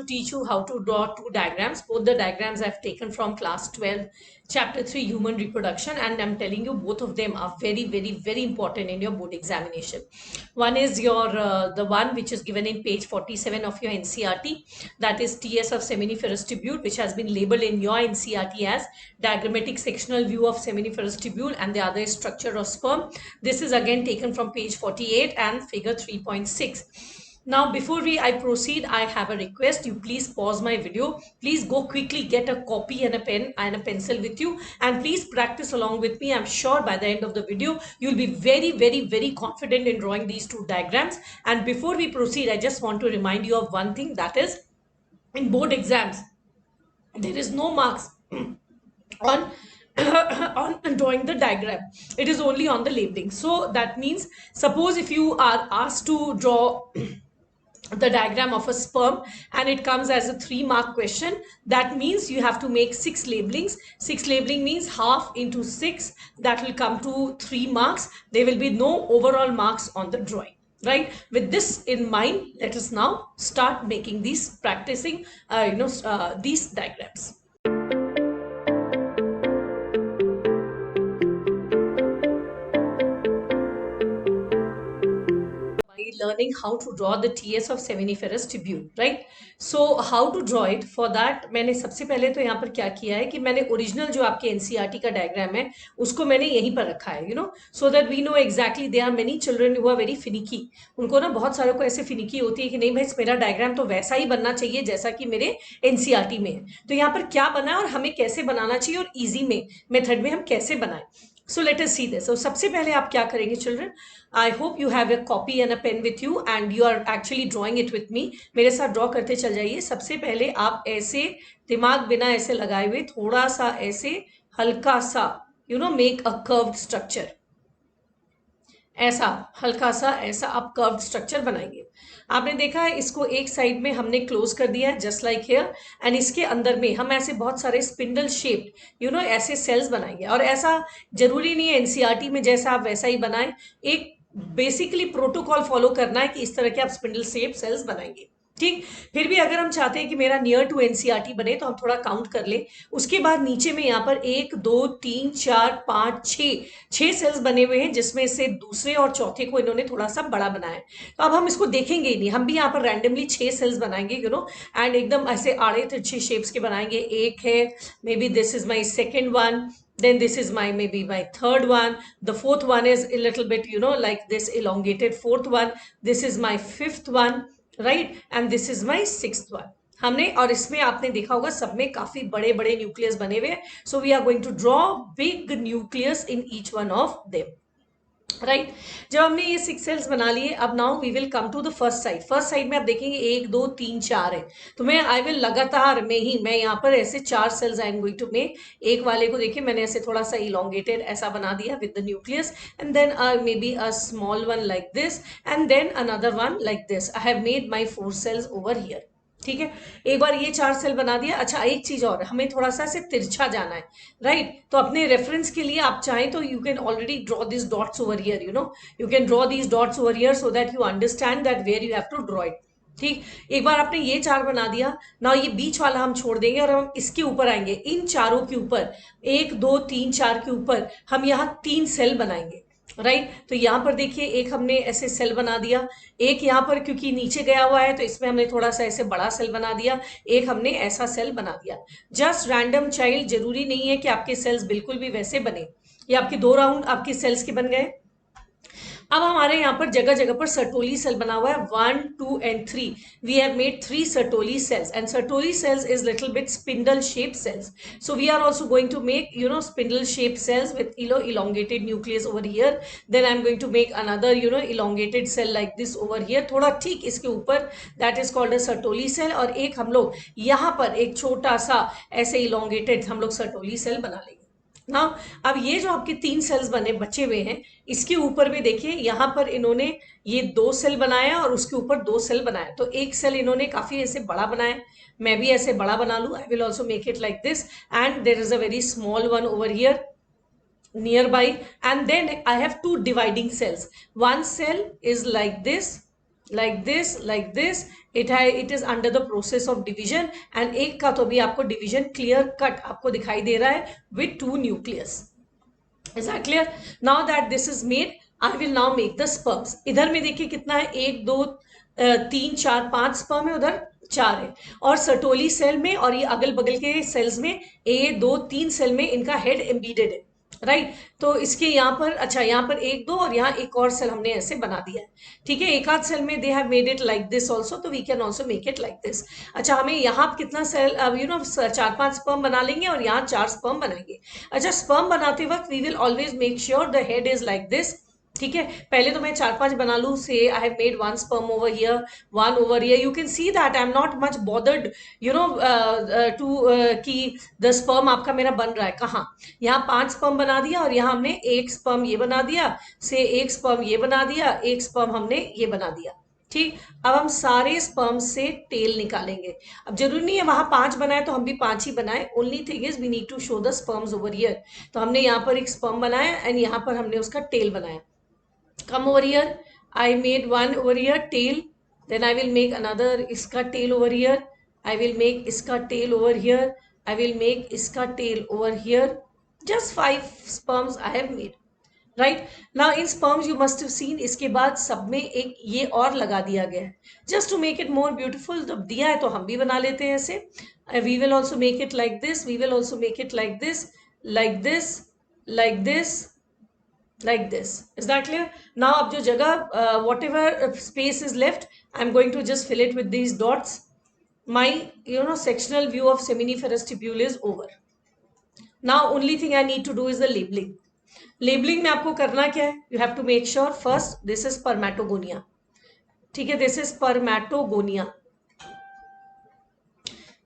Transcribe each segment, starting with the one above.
to teach you how to draw two diagrams. Both the diagrams I've taken from class 12, chapter 3, human reproduction, and I'm telling you both of them are very, very, very important in your board examination. One is your the one which is given in page 47 of your NCERT, that is TS of seminiferous tubule, which has been labeled in your NCERT as diagrammatic sectional view of seminiferous tubule, and the other is structure of sperm. This is again taken from page 48 and figure 3.6. Now, before I proceed, I have a request. You please pause my video. Please go quickly get a copy and a pen and a pencil with you, and please practice along with me. I'm sure by the end of the video, you'll be very, very, very confident in drawing these two diagrams. And before we proceed, I just want to remind you of one thing, that is, in board exams, there is no marks on on drawing the diagram. It is only on the labeling. So that means, suppose if you are asked to draw the diagram of a sperm and it comes as a 3-mark question, that means you have to make 6 labelings. 6 labeling means half into 6, that will come to 3 marks. There will be no overall marks on the drawing, right? With this in mind, let us now start making these, practicing these diagrams. Learning how to draw the TS of seminiferous tubule, right? So how to draw it, for that मैंने सबसे पहले तो यहाँ पर क्या किया है कि मैंने ओरिजिनल जो आपके एनसीईआरटी का डायग्राम है उसको मैंने यहीं पर रखा है, so that we know exactly. There are many children who are very finicky. उनको ना बहुत सारों को ऐसे फिनिकी होती है कि नहीं भाई मेरा डायग्राम तो वैसा ही बनना चाहिए जैसा कि मेरे एनसीईआरटी में है. तो यहाँ पर क्या बना है और हमें कैसे बनाना चाहिए और इजी में मेथड में हम कैसे बनाएं. So let us see this. So सबसे पहले आप क्या करेंगे children? I hope you have a copy and a pen with you and you are actually drawing it with me. मेरे साथ ड्रॉ करते चल जाइए. सबसे पहले आप ऐसे दिमाग बिना ऐसे लगाए हुए थोड़ा सा ऐसे हल्का सा make a curved structure. ऐसा हल्का सा ऐसा आप कर्व्ड स्ट्रक्चर बनाएंगे. आपने देखा है इसको एक साइड में हमने क्लोज कर दिया है जस्ट लाइक हियर, एंड इसके अंदर में हम ऐसे बहुत सारे स्पिंडल शेप्ड ऐसे सेल्स बनाएंगे. और ऐसा जरूरी नहीं है एनसीईआरटी में जैसा आप वैसा ही बनाएं. एक बेसिकली प्रोटोकॉल फॉलो करना है कि इस तरह के आप स्पिंडल शेप सेल्स बनाएंगे. ठीक. फिर भी अगर हम चाहते हैं कि मेरा नियर टू एनसीईआरटी बने तो हम थोड़ा काउंट कर ले. उसके बाद नीचे में यहाँ पर 1 2 3 4 5 6 सेल्स बने हुए हैं, जिसमें से दूसरे और चौथे को इन्होंने थोड़ा सा बड़ा बनाया है. तो अब हम इसको देखेंगे ही नहीं, हम भी यहाँ पर रैंडमली 6 सेल्स बनाएंगे एंड एकदम ऐसे आड़े तिरछे शेप्स के बनाएंगे. एक है may be this is my second one, then this is maybe my third one, the fourth one is a little bit like this elongated fourth one, this is my fifth one, right, and this is my sixth one. हमने, और इसमें आपने देखा होगा सब में काफी बड़े बड़े न्यूक्लियस बने हुए हैं. So we are going to draw big nucleus in each one of them, right. जब हमने ये 6 सेल्स बना लिए, अब now we will come to the first side. First side में आप देखेंगे 1 2 3 4 है, तो मैं आई विल लगातार में ही मैं यहाँ पर ऐसे 4 cells I am going to make. एक वाले को देखिए मैंने ऐसे थोड़ा सा इलोंगेटेड ऐसा बना दिया with the nucleus, and then maybe a small one like this, and then another one like this. I have made my 4 cells over here. ठीक है, एक बार ये 4 सेल बना दिया. अच्छा, एक चीज और, हमें थोड़ा सा ऐसे तिरछा जाना है, राइट. तो अपने रेफरेंस के लिए आप चाहें तो you can already draw this dots over here, you can draw these dots over here so that you understand that where you have to draw it. ठीक, एक बार आपने ये 4 बना दिया, ना ये बीच वाला हम छोड़ देंगे और हम इसके ऊपर आएंगे. इन चारों के ऊपर 1 2 3 4 के ऊपर हम यहाँ 3 सेल बनाएंगे, राइट. तो यहाँ पर देखिए एक हमने ऐसे सेल बना दिया, एक यहाँ पर क्योंकि नीचे गया हुआ है तो इसमें हमने थोड़ा सा ऐसे बड़ा सेल बना दिया, एक हमने ऐसा सेल बना दिया. जस्ट रैंडम चाइल्ड, जरूरी नहीं है कि आपके सेल्स बिल्कुल भी वैसे बने. ये आपके 2 राउंड आपके सेल्स के बन गए. अब हमारे यहाँ पर जगह जगह पर सर्टोली सेल बना हुआ है 1 2 and 3. We have made 3 Sertoli cells, and Sertoli cells is little bit spindle shape cells. So we are also going to make spindle shape cells with elongated nucleus over here. Then I'm going to make another elongated cell like this over here, थोड़ा ठीक इसके ऊपर, that is called a Sertoli cell. और एक हम लोग यहाँ पर एक छोटा सा ऐसे elongated हम लोग सर्टोली सेल बना लेंगे. ना, अब ये जो आपके 3 सेल्स बने बचे हुए हैं, इसके ऊपर भी देखिए यहाँ पर इन्होंने ये 2 सेल बनाया और उसके ऊपर 2 सेल बनाया. तो एक सेल इन्होंने काफी ऐसे बड़ा बनाया, मैं भी ऐसे बड़ा बना लूं. I will also make it like this, and there is a very small one over here nearby, and then I have 2 dividing cells. One cell is like this like this. It is under the process of division, and एक का तो भी आपको division clear cut आपको दिखाई दे रहा है with 2 nucleus. Is that clear? Now that this is made, I will now make the sperms. इधर में देखिए कितना है, 1 2 3 4 5 स्पर्म है, उधर 4 है, और सर्टोली सेल में और ये अगल बगल के सेल्स में A 2 3 सेल में इनका हेड एम्बीडेड है, राइट. तो इसके यहाँ पर, अच्छा यहाँ पर 1 2 और यहाँ एक और सेल हमने ऐसे बना दिया है, ठीक है. एक आध सेल में they have made it like this also, तो we can also make it like this. अच्छा, हमें यहाँ कितना सेल, अब 4 5 स्पर्म बना लेंगे और यहाँ 4 स्पर्म बनाएंगे. अच्छा, स्पर्म बनाते वक्त we will always make sure the head is like this, ठीक है. पहले तो मैं 4 5 बना लू. से आई have made 1 sperm over here, 1 over here. You can see that I am not much bothered, to कि the sperm आपका मेरा बन रहा है कहाँ. यहाँ 5 sperm बना दिया और यहाँ हमने 1 sperm ये बना दिया, से 1 sperm ये बना दिया, 1 sperm हमने ये बना दिया, ठीक. अब हम सारे स्पर्म से टेल निकालेंगे. अब जरूरी नहीं है वहां 5 बनाए तो हम भी 5 ही बनाए. Only thing is we need to show the sperms over here. तो हमने यहाँ पर एक स्पर्म बनाया एंड यहाँ पर हमने उसका टेल बनाया. Come over here. I made one over here, tail. Then I will make another iska tail over here. I will make iska tail over here. I will make iska tail over here. Just 5 sperms I have made. Right now in sperms you must have seen इसके बाद सब में एक ये और लगा दिया गया है, just to make it more beautiful. तो दिया है तो हम भी बना लेते हैं ऐसे. We will also make it like this. We will also make it like this, like this, like this, like this. Is that clear? Now अब जो जगह whatever space is left, I'm going to just fill it with these dots. My sectional view of seminiferous tubule is over. Now only thing I need to do is the labeling. Labeling में आपको करना क्या है? You have to make sure first this is spermatogonia. ठीक है, this is spermatogonia.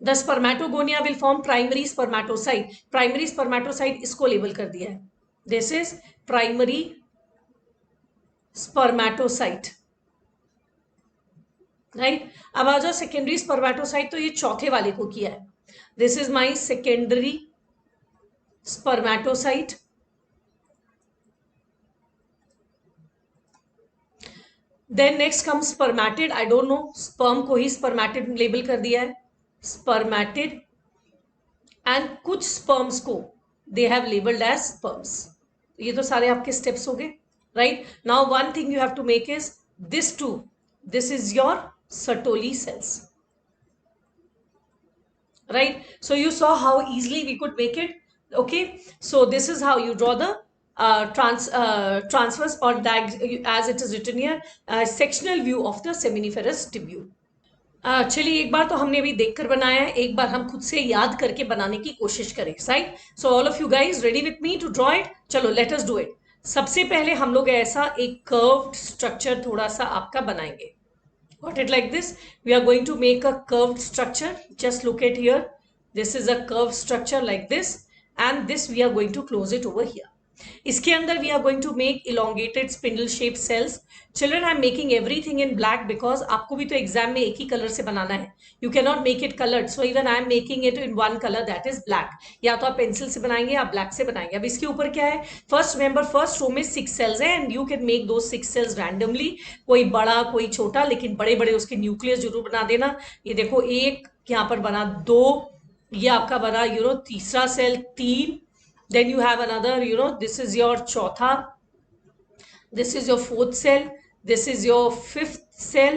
The spermatogonia will form primary spermatocyte. Primary spermatocyte इसको label कर दिया है. This is primary spermatocyte, right. अब आ जाओ सेकेंडरी स्पर्मेटोसाइट. तो ये चौथे वाले को किया है. This is my secondary spermatocyte. Then next come spermatid. I don't know, sperm को ही स्पर्मेटिड लेबल कर दिया है, स्पर्मेटिड. एंड कुछ स्पर्म्स को they have labelled as sperms. ये तो सारे आपके स्टेप्स हो गए, right? Now one thing you have to make is this too. This is your Sertoli cells, right? So you saw how easily we could make it. Okay, so this is how you draw the transverse or as it is written here, sectional view of the seminiferous tubule. चलिए, एक बार तो हमने अभी देखकर बनाया है, एक बार हम खुद से याद करके बनाने की कोशिश करें, right? So all of you guys ready with me to draw it? चलो लेट अस डू इट. सबसे पहले हम लोग ऐसा एक कर्व्ड स्ट्रक्चर थोड़ा सा आपका बनाएंगे. Got it like this? We are going to make a curved structure. Just look at here. This is a curved structure like this, and this we are going to close it over here. इसके अंदर we are going to make elongated spindle shaped cells. Children, I am making everything in black because आपको भी तो exam में एक ही colour से बनाना है. You cannot make it colored, so even I am making it in one color, that is black. या तो आप पेंसिल से बनाएंगे या ब्लैक से बनाएंगे. अब इसके ऊपर क्या है? फर्स्ट मेंबर फर्स्ट रो में 6 सेल्स है एंड यू कैन मेक दो 6 सेल्स रैंडमली. कोई बड़ा कोई छोटा, लेकिन बड़े बड़े उसके न्यूक्लियस जरूर बना देना. ये देखो, एक यहाँ पर बना, 2 ये आपका बना, तीसरा cell 3. Then you have another, this is your chautha, this is your 4th cell, this is your 5th cell,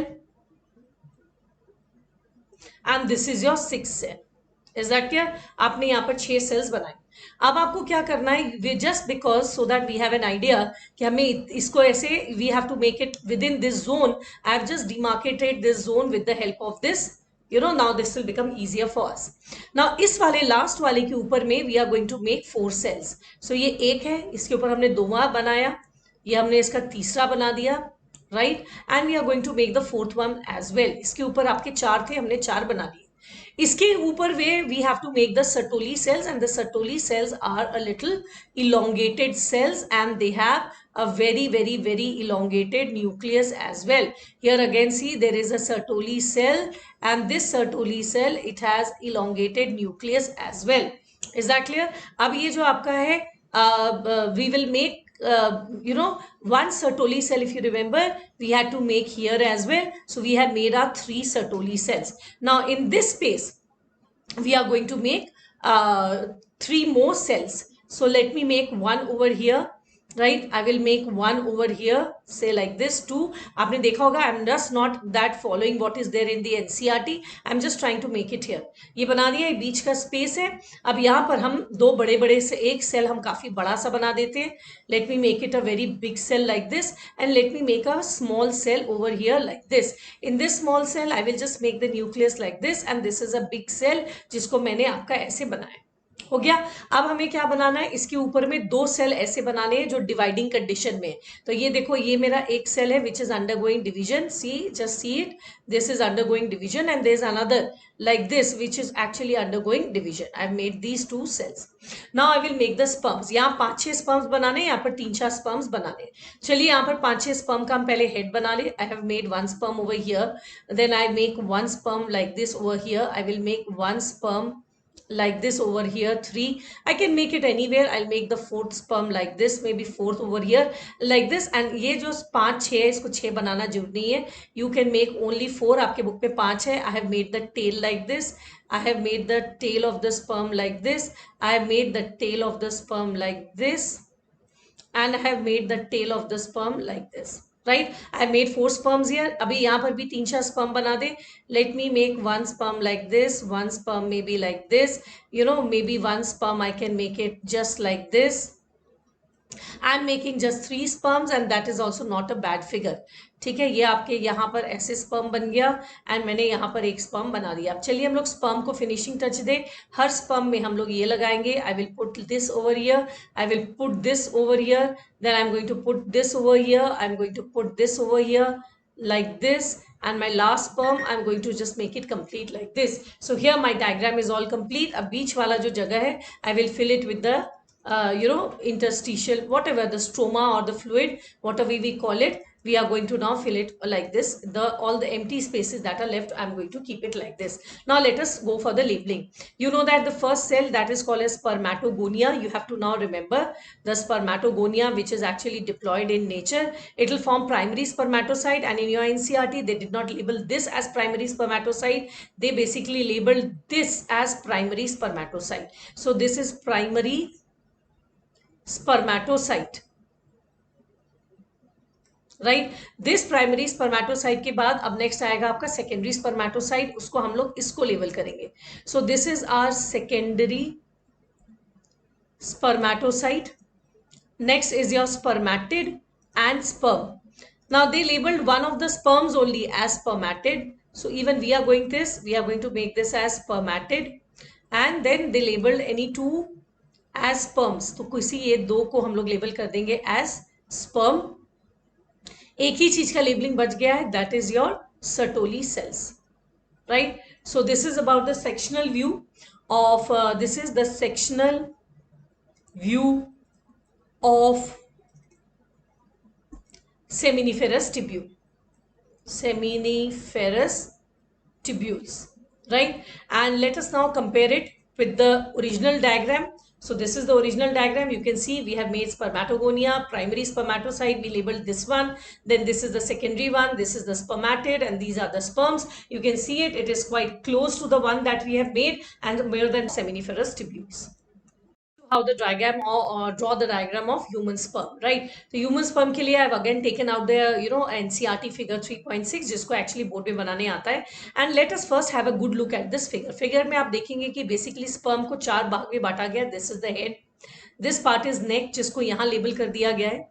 and this is your 6th cell. Is that clear? आपने यहाँ पर 6 cells बनाए. अब आपको क्या करना है, just because so that we have an idea कि हमें इसको ऐसे we have to make it within this zone. I have just demarcated this zone with the help of this. Now this will become easier for us. Now इस वाले last वाले के ऊपर में we are going to make 4 cells. So ये एक है, इसके ऊपर हमने 2वां बनाया, ये हमने इसका तीसरा बना दिया, right? And we are going to make the 4th one as well. इसके ऊपर आपके 4 थे, हमने 4 बना लिए. इसके ऊपर we have to make the Sertoli cells, and the Sertoli cells are a little elongated cells and they have a very, very, very elongated nucleus as well. Here again see there is a Sertoli cell, and this Sertoli cell, it has elongated nucleus as well. Is that clear? अब ये जो आपका है we will make one Sertoli cell. If you remember, we had to make here as well. So we have made our 3 Sertoli cells. Now in this space, we are going to make 3 more cells. So let me make one over here, right? I will make one over here, say like this. 2 आपने देखा होगा, I'm just not that following what is there in the NCERT. I'm just trying to make it here. ये बना दिया, ये बीच का space है. अब यहाँ पर हम 2 बड़े बड़े से एक सेल हम काफी बड़ा सा बना देते हैं. Let me make it a very big cell like this, and let me make a small cell over here like this. In this small cell I will just make the nucleus like this, and this is a big cell जिसको मैंने आपका ऐसे बनाया. हो गया. अब हमें क्या बनाना है, इसके ऊपर में 2 सेल ऐसे बनाने हैं जो डिवाइडिंग कंडीशन में. तो ये देखो, ये मेरा एक सेल है which is undergoing division. See, just see it, this is undergoing division, and there is another like this which is actually undergoing division. I've made these 2 cells. Now I will make the sperms. यहाँ 5-6 sperms बनाने, यहाँ पर 3-4 sperms बनाने. चलिए यहाँ पर 5-6 sperm का हम पहले head बना ले. I have made 1 sperm over here. Then I make 1 sperm like this over here. I will make 1 sperm like this over here. 3. I can make it anywhere. I'll make the 4th sperm like this, maybe 4th over here like this. And ये जो 5-6 है, इसको 6 बनाना जरूरी नहीं है. You can make only 4. आपके book पे 5 है. I have made the tail like this. I have made the tail of the sperm like this. I have made the tail of the sperm like this, and I have made the tail of the sperm like this. Right? I have made 4 sperms here. अभी यहाँ पर भी 3-4 sperm बना दे. Let me make 1 sperm like this, 1 sperm maybe like this. Maybe 1 sperm I can make it just like this. I'm making just 3 sperms, and that is also not a bad figure. ठीक है, ये आपके यहाँ पर ऐसे sperm बन गया, and मैंने यहाँ पर एक स्पर्म बना दिया. अब चलिए हम लोग स्पर्म को फिनिशिंग टच दे. हर स्पर्म में हम लोग ये लगाएंगे. I will put this over here, I will put this over here, then I am going to put this over here, I am going to put this over here like this, and my last sperm I'm going to just make it complete like this. So here my diagram is all complete. अब बीच वाला जो जगह है, I will fill it with the interstitial, whatever the stroma or the fluid, whatever we call it. We are going to now fill it like this. All the empty spaces that are left, I'm going to keep it like this. Now let us go for the labeling. You know that the first cell, that is called as spermatogonia. You have to now remember the spermatogonia, which is actually diploid in nature. It will form primary spermatocyte, and in your NCERT they did not label this as primary spermatocyte. They basically labeled this as primary spermatocyte. So this is primary spermatocyte. Right, this primary spermatocyte के बाद अब next आएगा आपका secondary spermatocyte. उसको हम लोग इसको label करेंगे. So this is our secondary spermatocyte. Next is your spermatid and sperm. Now they labelled one of the sperms only as spermatid. So even we are going to make this as spermatid, and then they labeled any 2 as sperms. तो किसी ये 2 को हम लोग label कर देंगे as sperm. एक ही चीज का लेबलिंग बच गया है, that is your Sertoli cells. Right, so this is about the sectional view of this is the sectional view of seminiferous tubule. Seminiferous tubules, right? And let us now compare it with the original diagram. So this is the original diagram. You can see we have made spermatogonia, primary spermatocyte, we labeled this one. Then this is the secondary one, this is the spermatid, and these are the sperms. You can see it, it is quite close to the one that we have made, and more than seminiferous tubules. How the diagram or draw the diagram of human sperm, right? So human sperm के लिए I have again taken out the NCERT figure 3.6 जिसको actually board में बनाने आता है. And let us first have a good look at this figure. Figure में आप देखेंगे कि basically sperm को 4 भाग में बांटा गया. This is the head. This part is neck जिसको यहाँ label कर दिया गया है.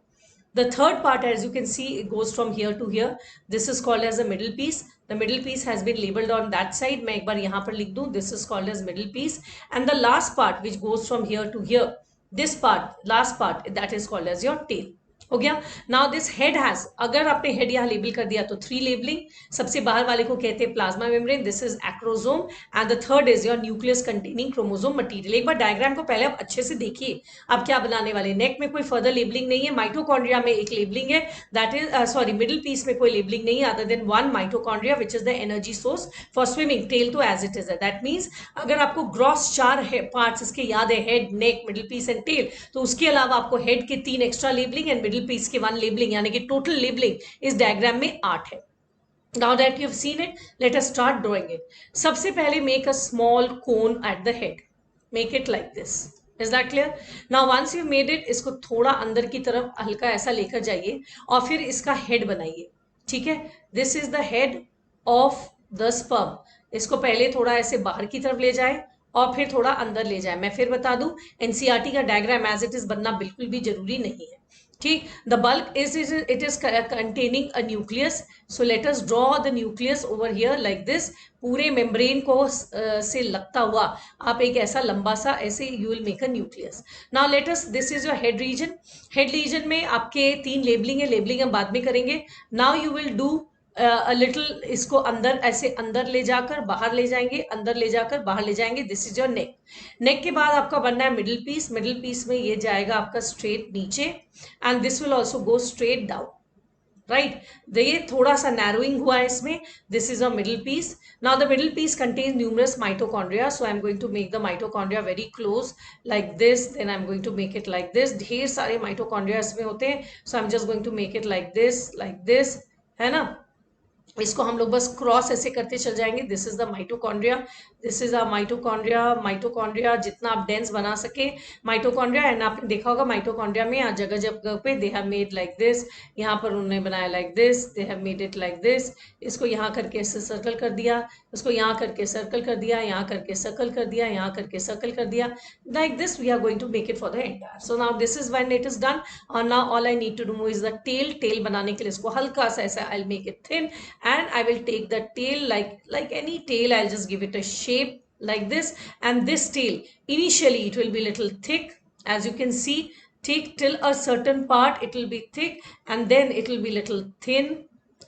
The third part, as you can see, it goes from here to here. This is called as a middle piece. The middle piece has been labeled on that side. मैं एक बार यहाँ पर लिख दूँ. This is called as middle piece. And the last part, which goes from here to here, this part, last part, that is called as your tail. हो गया। Now this head has, अगर आपने हेड यहाँ label कर दिया तो 3 labelling, सबसे बाहर वाले को कहते हैं plasma membrane, this is acrosome, and the third is your nucleus containing chromosome material. एक बार डायग्राम को पहले आप अच्छे से देखिए, आप क्या बनाने वाले। नेक में कोई फर्दर लेबलिंग नहीं है, माइटोकॉन्ड्रिया में एक लेबलिंग है, that is sorry middle piece में कोई लेबलिंग नहीं है other than one mitochondria which is the energy source for swimming, tail तो एज इट इज है। दैट मीन्स अगर आपको ग्रॉस 4 पार्ट्स इसके याद है, head, neck, middle piece and tail, तो उसके अलावा आपको हेड के 3 extra labelling and middle piece के 1 लेबलिंग, यानी कि टोटल लेबलिंग इस डायग्राम में 8 है। Now that you have seen it, let us start drawing it. सबसे पहले make a small cone at the head. Make it like this. Is that clear? Now once you made it, इसको थोड़ा अंदर की तरफ हल्का ऐसा लेकर जाइए और फिर इसका हेड बनाइए। ठीक है, this is the head of the sperm. इसको पहले थोड़ा ऐसे बाहर की तरफ ले जाए और फिर थोड़ा अंदर ले जाए। मैं फिर बता दूं, एनसीईआरटी का डायग्राम एज इट इज बनना बिल्कुल भी जरूरी नहीं है। ठीक, the bulk is it is containing a nucleus, so let us draw the nucleus over here like this. पूरे मेम्ब्रेन को से लगता हुआ आप एक ऐसा लंबा सा ऐसे you will make a nucleus. Now let us, this is your head region. Head region में आपके 3 लेबलिंग है, लेबलिंग हम बाद में करेंगे। Now you will do a little, इसको अंदर ऐसे अंदर ले जाकर बाहर ले जाएंगे, अंदर ले जाकर बाहर ले जाएंगे। This is your neck. Neck के बाद आपका बनना है मिडिल पीस। मिडिल पीस में ये जाएगा आपका स्ट्रेट नीचे and this will also go straight down, right. ये थोड़ा सा नैरोइंग हुआ है इसमें। This is a middle piece. Now the middle piece contains numerous mitochondria, so I am going to make the mitochondria very close like this, then I am going to make it like this. ढेर सारे mitochondria इसमें होते हैं, so I am just going to make it like this, है ना। इसको हम लोग बस क्रॉस ऐसे करते चल जाएंगे। This is the mitochondria, this is a mitochondria. Mitochondria जितना आप डेंस बना सके माइटोकॉन्ड्रिया, एंड आपने देखा होगा माइटोकॉन्ड्रिया में यहाँ जगह जगह पे दे हैव मेड लाइक दिस, यहाँ पर उन्होंने बनाया like this, they have made it like this. इसको यहाँ करके ऐसे सर्कल कर दिया, इसको यहाँ करके सर्कल कर दिया, यहाँ करके सर्कल कर दिया, यहाँ करके सर्कल कर दिया, like this we are going to make it for the entire. So now this is when it is done, and now all I need to do is the tail. Tail बनाने के लिए इसको हल्का सा ऐसा I'll make it thin, and I will take the tail like any tail. I'll just give it a shape like this, and this tail initially it will be little thick, as you can see, thick till a certain part it will be thick, and then it will be little thin,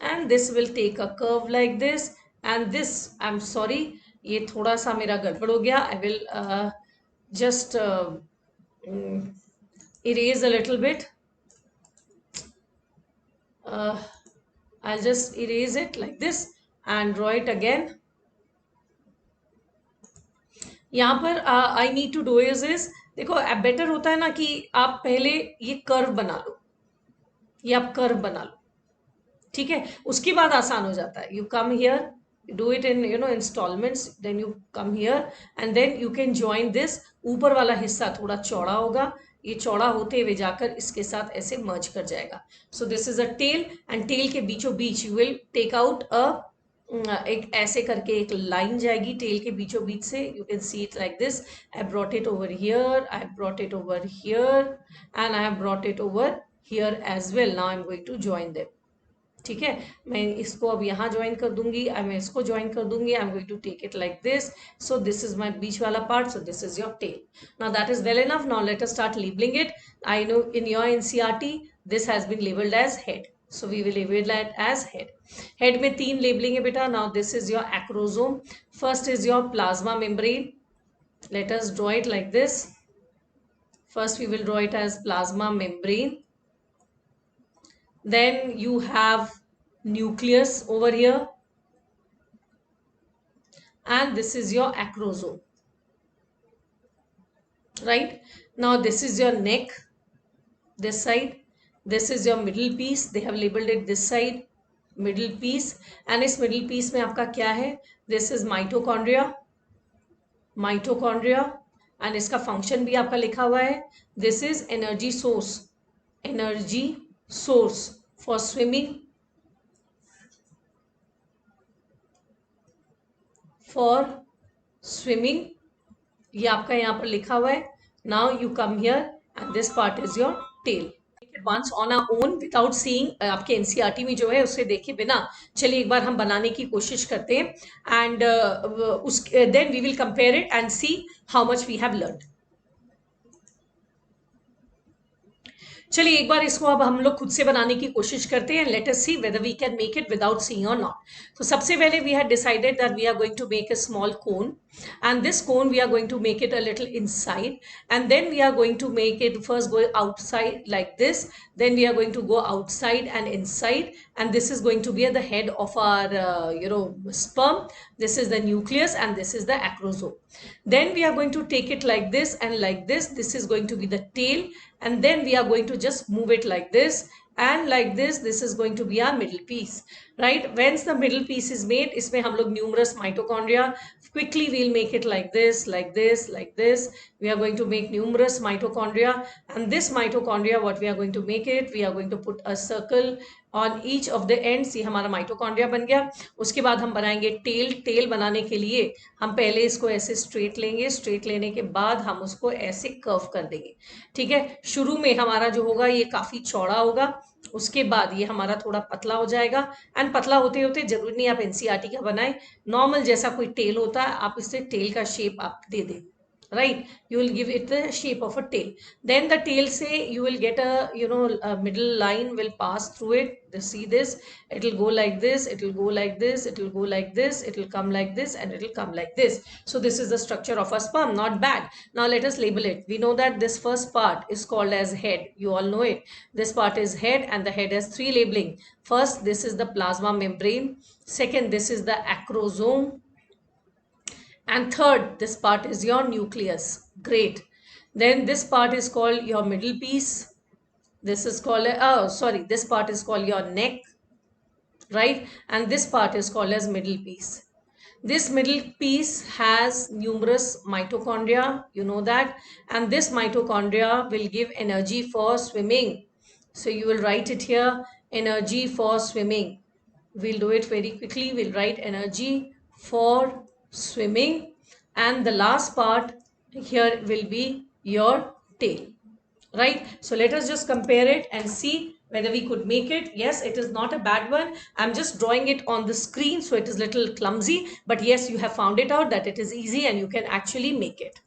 and this will take a curve like this, and this, I'm sorry, ये थोड़ा सा मेरा गड़बड़ हो गया। I will just erase a little bit. I'll just erase it like this and draw it again. यहाँ पर I need to do is देखो, बेटर होता है ना कि आप पहले ये कर्व बना लो, ये आप कर्व बना लो, ठीक है, उसके बाद आसान हो जाता है। You come here, do it in instalments, then you come here and then you can join this. ऊपर वाला हिस्सा थोड़ा चौड़ा होगा, ये चौड़ा होते हुए जाकर इसके साथ ऐसे मर्ज कर जाएगा। So this is a tail, and tail के बीचों बीच you will take out a एक ऐसे करके एक लाइन जाएगी टेल के बीचों बीच से। You can see it like this. I brought it over here, I brought it over here, and I have brought it over here as well. Now I am going to join them, ठीक है। मैं इसको अब यहाँ join कर दूंगी, मैं इसको ज्वाइन कर दूंगी। I am going to take it like this. So this is my बीच वाला part, so this is your tail. Now that is well enough. Now let us start labelling it. I know in your NCERT this has been labelled as head, so we will label that as head. Head में 3 labeling है बेटा। Now this is your acrosome. First is your plasma membrane. Let us draw it like this. First we will draw it as plasma membrane. Then you have nucleus over here, and this is your acrosome, right? Now this is your neck, this side. This is your middle piece. They have labeled it this side, middle piece. And इस middle piece में आपका क्या है? This is mitochondria, mitochondria, and इसका function भी आपका लिखा हुआ है। This is energy source, energy source for swimming, for swimming, ये आपका यहाँ पर लिखा हुआ है। Now you come here and this part is your tail. Once on our own without seeing आपके एनसीईआरटी में जो है उसे देखे बिना, चलिए एक बार हम बनाने की कोशिश करते हैं, and then we will compare it and see how much we have learn. चलिए एक बार इसको अब हम लोग खुद से बनाने की कोशिश करते हैं. Let us see whether we can make it without seeing और नॉट. तो सबसे पहले we had decided that we are going to make a small cone, and this cone we are going to make it a little inside, and then we are going to make it first go outside like this, then we are going to go outside and inside, and this is going to be at the head of our sperm. This is the nucleus and this is the acrosome. Then we are going to take it like this and like this. This is going to be the tail, and then we are going to just move it like this and like this. This is going to be our middle piece, right? Once the middle piece is made, इसमें हम लोग numerous mitochondria, quickly we'll make it like this, like this, like this. We are going to make numerous mitochondria, and this mitochondria, what we are going to make it, we are going to put a circle on each of the ends. ये हमारा mitochondria बन गया. उसके बाद हम बनाएंगे tell. Tell बनाने के लिए हम पहले इसको ऐसे स्ट्रेट लेंगे. स्ट्रेट लेने के बाद हम उसको ऐसे कर्व कर देंगे. ठीक है. शुरू में हमारा जो होगा ये काफी चौड़ा होगा, उसके बाद ये हमारा थोड़ा पतला हो जाएगा, एंड पतला होते होते जरूरी नहीं आप एनसीईआरटी का बनाएं, नॉर्मल जैसा कोई टेल होता है आप इससे टेल का शेप आप दे दें, right? You will give it the shape of a tail. Then the tail, say you will get a middle line will pass through it. See this, it will go like this, it will go like this, it will go like this, it will come like this, and it will come like this. So this is the structure of a sperm. Not bad. Now let us label it. We know that this first part is called as head. You all know it. This part is head, and the head has three labeling. First, this is the plasma membrane. Second, this is the acrosome. And third, this part is your nucleus. Great. Then this part is called your middle piece. This is called, this part is called your neck, right? And this part is called as middle piece. This middle piece has numerous mitochondria, you know that, and this mitochondria will give energy for swimming. So you will write it here, energy for swimming. We'll do it very quickly. We'll write energy for swimming, and the last part here will be your tail, right? So let us just compare it and see whether we could make it. Yes, it is not a bad one. I'm just drawing it on the screen, so it is little clumsy, but yes, you have found it out that it is easy and you can actually make it.